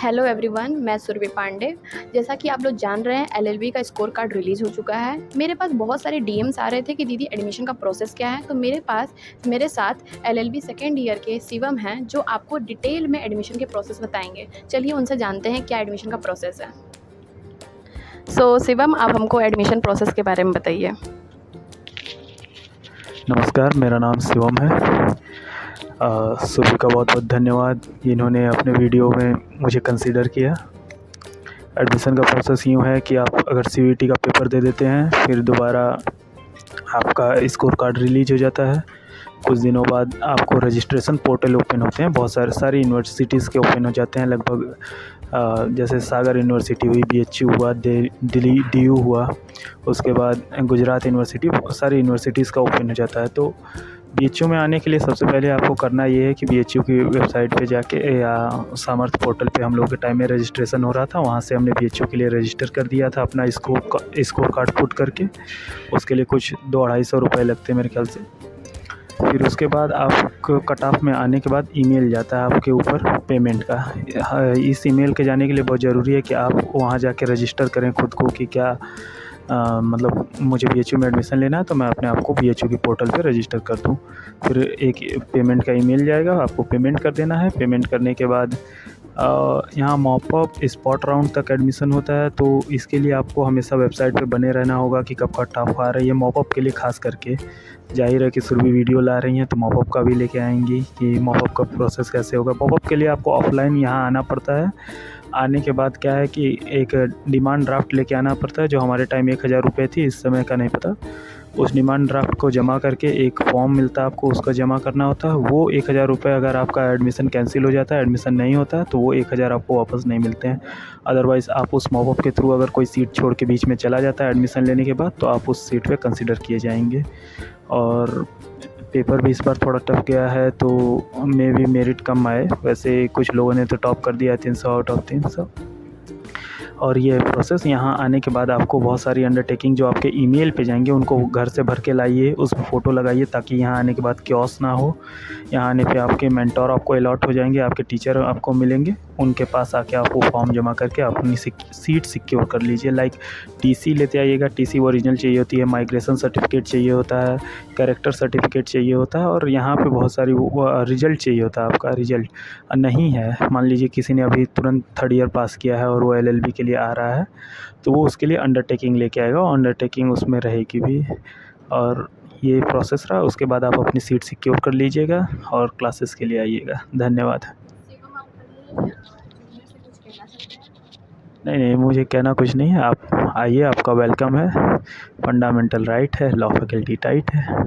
Hello everyone, मैं सुरभि पांडे। जैसा कि आप लोग जान रहे हैं, एलएलबी का स्कोर कार्ड रिलीज़ हो चुका है। मेरे पास बहुत सारे डीएम्स आ रहे थे कि दीदी एडमिशन का प्रोसेस क्या है। तो मेरे साथ एलएलबी सेकेंड ईयर के शिवम हैं, जो आपको डिटेल में एडमिशन के प्रोसेस बताएंगे। चलिए उनसे जानते हैं क्या एडमिशन का प्रोसेस है। शिवम, आप हमको एडमिशन प्रोसेस के बारे में बताइए। नमस्कार, मेरा नाम शिवम है। सुबह का बहुत बहुत धन्यवाद, इन्होंने अपने वीडियो में मुझे कंसीडर किया। एडमिशन का प्रोसेस यूँ है कि आप अगर सीयूईटी का पेपर दे देते हैं, फिर दोबारा आपका स्कोर कार्ड रिलीज हो जाता है। कुछ दिनों बाद आपको रजिस्ट्रेशन पोर्टल ओपन होते हैं, बहुत सारी यूनिवर्सिटीज़ के ओपन हो जाते हैं लगभग। जैसे सागर यूनिवर्सिटी हुई, बीएचयू हुआ, दिल्ली डीयू हुआ, उसके बाद गुजरात यूनिवर्सिटी, बहुत सारी यूनिवर्सिटीज़ का ओपन हो जाता है। तो बीएचयू में आने के लिए सबसे पहले आपको करना ये है कि बीएचयू की वेबसाइट पे जाके या सामर्थ पोर्टल पे हम लोग के टाइम में रजिस्ट्रेशन हो रहा था, वहाँ से हमने बीएचयू के लिए रजिस्टर कर दिया था अपना स्कोर कार्ड पुट करके। उसके लिए कुछ 200-250 रुपये लगते हैं मेरे ख्याल से। फिर उसके बाद आपको कट ऑफ में आने के बाद ईमेल जाता है आपके ऊपर पेमेंट का। इस ईमेल के जाने के लिए बहुत ज़रूरी है कि आप वहाँ जाके रजिस्टर करें खुद को कि क्या मतलब मुझे बीएचयू में एडमिशन लेना है, तो मैं अपने आप को बीएचयू की पोर्टल पे रजिस्टर कर दूँ। फिर एक पेमेंट का ईमेल जाएगा, आपको पेमेंट कर देना है। पेमेंट करने के बाद यहाँ मॉपअप स्पॉट राउंड तक एडमिशन होता है, तो इसके लिए आपको हमेशा वेबसाइट पे बने रहना होगा कि कब कट ऑफ आ रही है। मॉपअप के लिए खास करके जाहिर है कि सुरभि वीडियो ला रही हैं, तो मॉपअप का भी लेके आएंगी कि मॉपअप का प्रोसेस कैसे होगा। मॉपअप के लिए आपको ऑफलाइन यहाँ आना पड़ता है। आने के बाद क्या है कि एक डिमांड ड्राफ्ट लेके आना पड़ता है, जो हमारे टाइम 1000 रुपये थी, इस समय का नहीं पता। उस डिमांड ड्राफ्ट को जमा करके एक फॉर्म मिलता है आपको, उसका जमा करना होता है। वो 1000 रुपये अगर आपका एडमिशन कैंसिल हो जाता है, एडमिशन नहीं होता है, तो वो 1000 आपको वापस नहीं मिलते हैं। अदरवाइज़ आप उस मॉपअप के थ्रू अगर कोई सीट छोड़ के बीच में चला जाता है एडमिशन लेने के बाद, तो आप उस सीट पे कंसिडर किए जाएंगे। और पेपर भी इस बार थोड़ा टफ गया है, तो मे भी मेरिट कम आए। वैसे कुछ लोगों ने तो टॉप कर दिया 300 आउट ऑफ 300। और ये प्रोसेस यहाँ आने के बाद आपको बहुत सारी अंडरटेकिंग जो आपके ईमेल पे जाएंगे, उनको घर से भर के लाइए, उस फ़ोटो लगाइए, ताकि यहाँ आने के बाद क्योस ना हो। यहाँ आने पे आपके मेंटोर आपको अलॉट हो जाएंगे, आपके टीचर आपको मिलेंगे, उनके पास आके आप वो फॉर्म जमा करके अपनी सीट सिक्योर कर लीजिए। लाइक टीसी लेते आइएगा, टीसी ओरिजिनल चाहिए होती है, माइग्रेशन सर्टिफिकेट चाहिए होता है, कैरेक्टर सर्टिफिकेट चाहिए होता है, और यहाँ पे बहुत सारी रिजल्ट चाहिए होता है। आपका रिजल्ट नहीं है, मान लीजिए किसी ने अभी तुरंत 3rd ईयर पास किया है और वो एलएलबी के लिए आ रहा है, तो वो उसके लिए अंडरटेकिंग लेके आएगा, और अंडरटेकिंग उसमें रहेगी भी। और ये प्रोसेस रहा। उसके बाद आप अपनी सीट सिक्योर कर लीजिएगा और क्लासेस के लिए आइएगा। धन्यवाद। नहीं, मुझे कहना कुछ नहीं है, आप आइए, आपका वेलकम है। फंडामेंटल राइट है, लॉ फैकल्टी टाइट है।